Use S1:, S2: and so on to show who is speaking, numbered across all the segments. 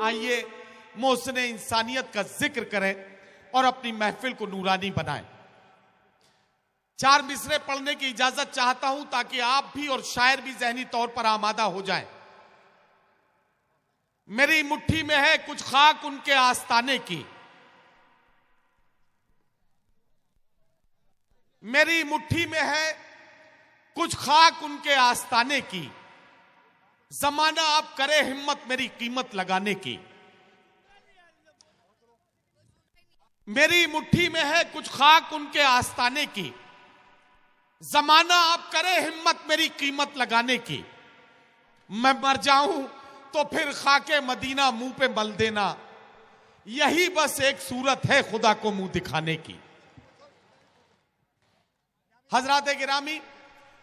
S1: आइए मोहसिन इंसानियत का जिक्र करें और अपनी महफिल को नूरानी बनाएं। 4 मिसरे पढ़ने की इजाजत चाहता हूं ताकि आप भी और शायर भी ज़हनी तौर पर आमादा हो जाएं। मेरी मुट्ठी में है कुछ खाक उनके आस्ताने की, मेरी मुट्ठी में है कुछ खाक उनके आस्ताने की, जमाना अब करे हिम्मत मेरी कीमत लगाने की। मेरी मुट्ठी में है कुछ खाक उनके आस्ताने की, जमाना अब करे हिम्मत मेरी कीमत लगाने की। मैं मर जाऊं तो फिर खाके मदीना मुंह पे मल देना, यही बस एक सूरत है खुदा को मुंह दिखाने की। हजरात गिरामी,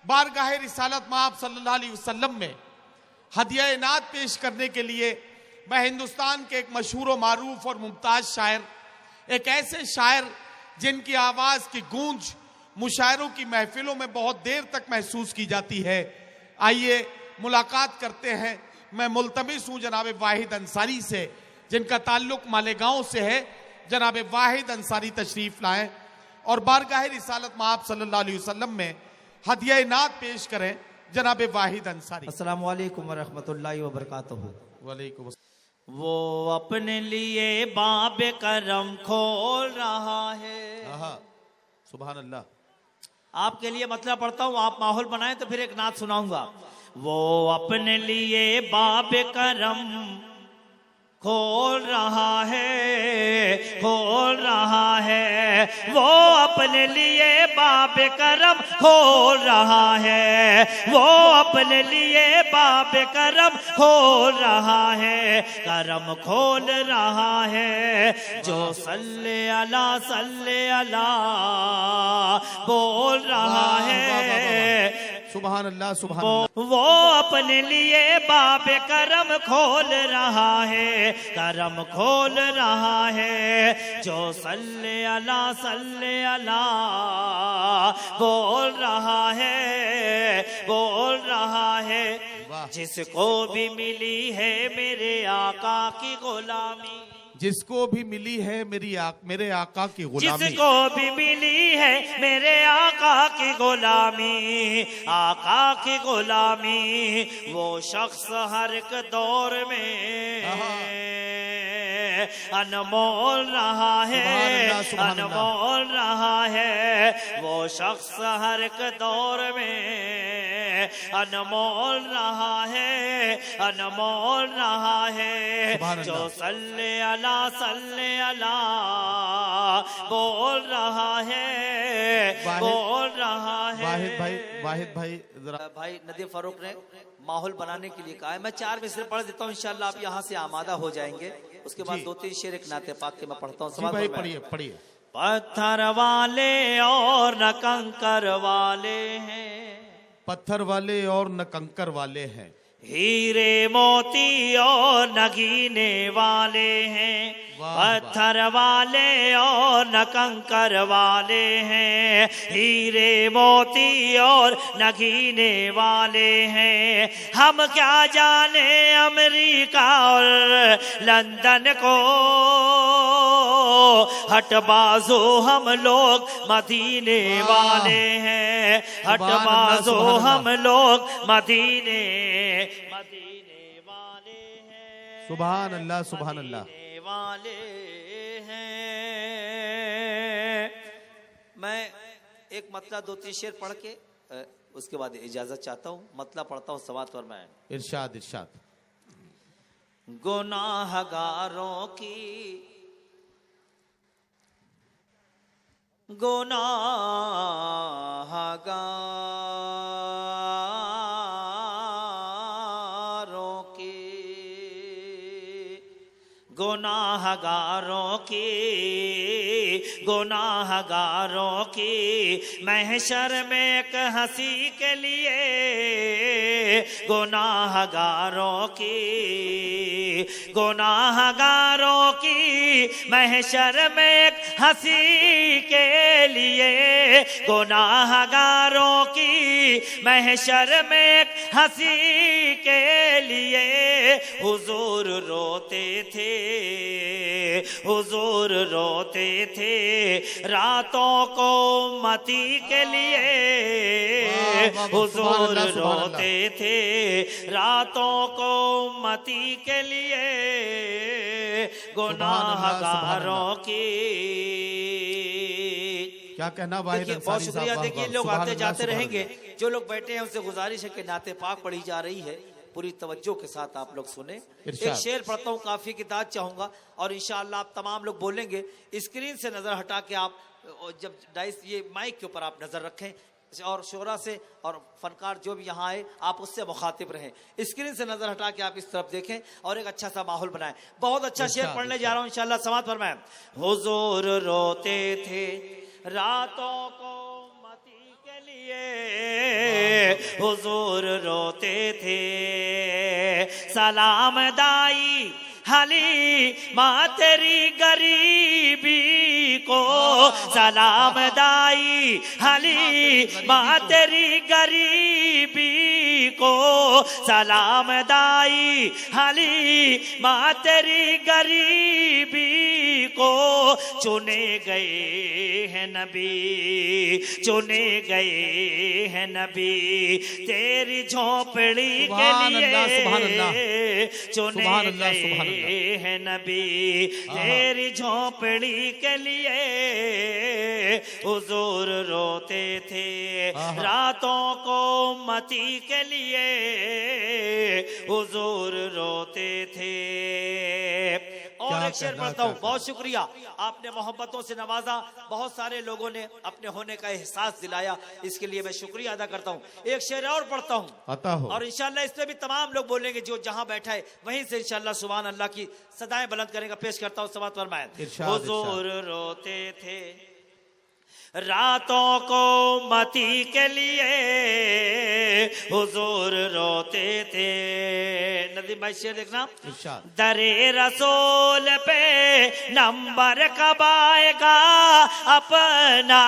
S1: बारगाह रिसालत माब सल्लल्लाहु अलैहि वसल्लम में हदिया नात पेश करने के लिए मैं हिंदुस्तान के एक मशहूर व मारूफ और मुमताज शायर, एक ऐसे शायर जिनकी आवाज की गूंज मुशायरों की महफिलों में बहुत देर तक महसूस की जाती है, आइए मुलाकात करते हैं। मैं मुल्तमिस हूं जनाब वाहिद अंसारी से, जिनका ताल्लुक मालेगांव से है। जनाब वाहिद अंसारी तशरीफ लाएं और बारगाह रिसालत माब सल्लल्लाहु अलैहि वसल्लम में हदिया नात पेश करें। जनाब वाहिद अंसारी।
S2: अस्सलामु अलैकुम व रहमतुल्लाहि व बरकातहू।
S1: वालेकुम।
S2: वो अपने लिए बाब करम खोल रहा है।
S1: सुभान अल्लाह।
S2: आपके लिए मतलब पढ़ता हूँ, आप माहौल बनाएं तो फिर एक नात सुनाऊंगा। वो अपने लिए बाब करम खोल रहा है, खोल रहा है। वो अपने लिए बाब करम खोल रहा है, वो अपने लिए बाब करम खोल रहा है, करम खोल रहा है। जो सल्ले अला बोल रहा है।
S1: सुभान अल्लाह, सुभान अल्लाह।
S2: वो अपने लिए बाब करम खोल रहा है, करम खोल रहा है। जो सल्ले अला बोल रहा है, बोल रहा है। जिसको भी मिली है मेरे आका की गुलामी,
S1: जिसको भी मिली है मेरे आका की गुलामी,
S2: जिसको भी मिली है मेरे आका की गुलामी, आका की गुलामी। वो शख्स हर एक दौर में अनमोल रहा है, अनमोल रहा है। वो शख्स हर एक दौर में अनमोल रहा है, अनमोल रहा है। जो सल्ले अला बोल रहा है, बोल रहा है।
S1: वाहिद भाई
S2: भाई नदीम फारूक ने माहौल बनाने के लिए कहा है। मैं 4 मिसरे पढ़ देता हूँ, इंशाल्लाह आप यहाँ से आमादा हो जाएंगे। उसके बाद 2-3 शेर एक नाते पाक के मैं पढ़ता हूँ।
S1: पढ़िए पढ़िए।
S2: पत्थर वाले और न कंकर वाले हैं,
S1: पत्थर वाले और न कंकर वाले हैं,
S2: हीरे मोती और नगीने वाले हैं। पत्थर वाले और न कंकर वाले हैं, हीरे मोती और नगीने वाले हैं। हम क्या जाने अमेरिका और लंदन को, हटबाजो हम लोग मदीने वाले हैं, हटबाजो हम लोग मदीने वाले हैं।
S1: सुभान अल्लाह, सुभान अल्लाह
S2: वाले हैं। मैं एक मतलब 2-3 शेर पढ़ के उसके बाद इजाजत चाहता हूँ। मतलब पढ़ता हूँ सवात पर मैं।
S1: इरशाद इरशाद।
S2: गुनाहगारों की, गुनाहगारों गुनाहगारों की, गुनाहगारों की महशर में एक हंसी के लिए, गुनाहगारों की, गुनाहगारों की महशर में एक हंसी के लिए, गुनाहगारों की महशर में एक हंसी के लिए हुजूर रोते थे, हुजूर रोते थे रातों को मती के लिए, हुजूर रोते थे रातों को मती के लिए, गुनाहगारों की।
S1: क्या कहना भाई?
S2: बहुत शुक्रिया। देखिए लोग आते जाते रहेंगे, जो लोग बैठे हैं उनसे गुजारिश है कि नाते पाक पढ़ी जा रही है, पूरी तवज्जो के साथ आप लोग सुने। एक शेर पढ़ता हूँ, काफी की दाद चाहूंगा और इंशाअल्लाह आप तमाम लोग बोलेंगे। स्क्रीन से नजर हटा के आप जब डाइस ये माइक के ऊपर आप नजर रखें और शोरा से और फनकार जो भी यहाँ आए आप उससे मुखातिब रहें। स्क्रीन से नजर हटा के आप इस तरफ देखें और एक अच्छा सा माहौल बनाएं। बहुत अच्छा शेर पढ़ने जा रहा हूँ इंशाअल्लाह, समाअत फरमाएं। हुजूर रोते थे रातों को मती के लिए, हुजूर रोते थे सलाम दाई हली माँ तेरी गरीबी को, सलाम दाई हली माँ तेरी गरीबी को, सलाम दाई हली माँ तेरी गरीबी को, चुने गए हैं नबी, चुने गए हैं नबी तेरी झोपड़ी के लिए, चुने गए है नबी तेरी झोपड़ी के लिए, हुजूर रोते थे रातों को मती के लिए, हुजूर रोते थे। और एक शेर पढ़ता हूँ। बहुत शुक्रिया, आपने मोहब्बतों से नवाजा, बहुत सारे लोगों ने अपने होने का एहसास दिलाया, इसके लिए मैं शुक्रिया अदा करता हूँ। एक शेर और पढ़ता हूँ और इंशाल्लाह इसमें भी तमाम लोग बोलेंगे, जो जहां बैठा है वहीं से इंशाल्लाह सुभान अल्लाह की सदाएं बुलंद करेगा। पेश करता हूँ समाअत फरमाएं। हुजूर रोते थे रातों को मती के लिए, हुजूर रोते थे। नदीम भाई शेर देखना। दरे रसूल पे नंबर कब आएगा अपना,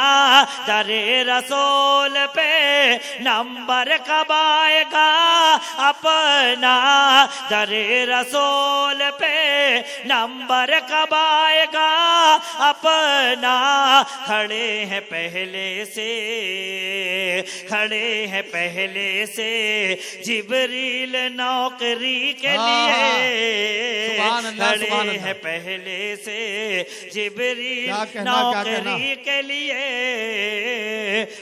S2: दरे रसूल पे नंबर कब आएगा अपना, दरे रसूल पे नंबर कब आएगा अपना, खड़े हैं पहले से, खड़े हैं पहले से जिब्रील नौकरी के लिए, खड़े हैं पहले से जिब्रील नौकरी के लिए,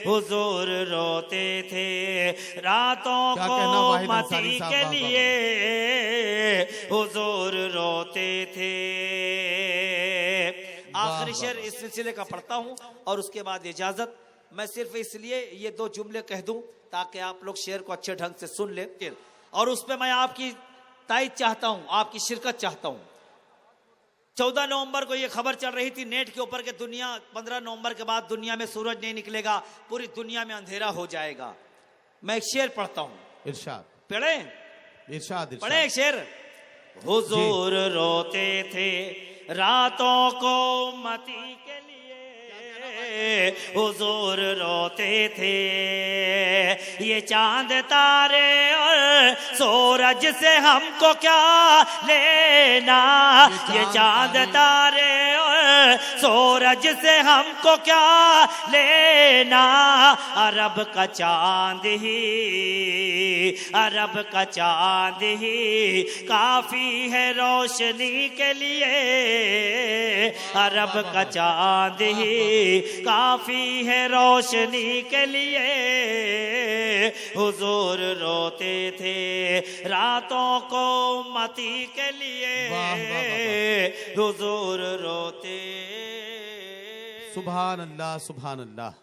S2: हुजूर रोते थे रातों को मती के लिए, हुजूर रोते थे। आखिरी शेर इस सिलसिले का पढ़ता हूं और उसके बाद इजाजत। मैं सिर्फ इसलिए ये दो जुमले कह दूं ताकि आप लोग शेर को अच्छे ढंग से सुन ले, और उस पे मैं आपकी तायद चाहता हूं, आपकी शिरकत चाहता हूं। 14 नवंबर को ये खबर चल रही थी नेट के ऊपर के दुनिया 15 नवंबर के बाद दुनिया में सूरज नहीं निकलेगा, पूरी दुनिया में अंधेरा हो जाएगा। मैं एक शेर पढ़ता हूं, इरशाद पढ़े, इरशाद पढ़े एक शेर। हुजूर रोते थे रातों को मती के लिए, हुजूर रोते थे ये चांद तारे और सूरज से हमको क्या लेना, ये चांद तारे और सूरज से हमको क्या लेना, अरब का चांद ही, अरब का चांद ही काफी है रोशनी के लिए, अरब का चांद ही काफी है रोशनी के लिए, हुजूर रोते थे रातों को मती के लिए, हुजूर रोते। सुभान अल्लाह, सुभान अल्लाह।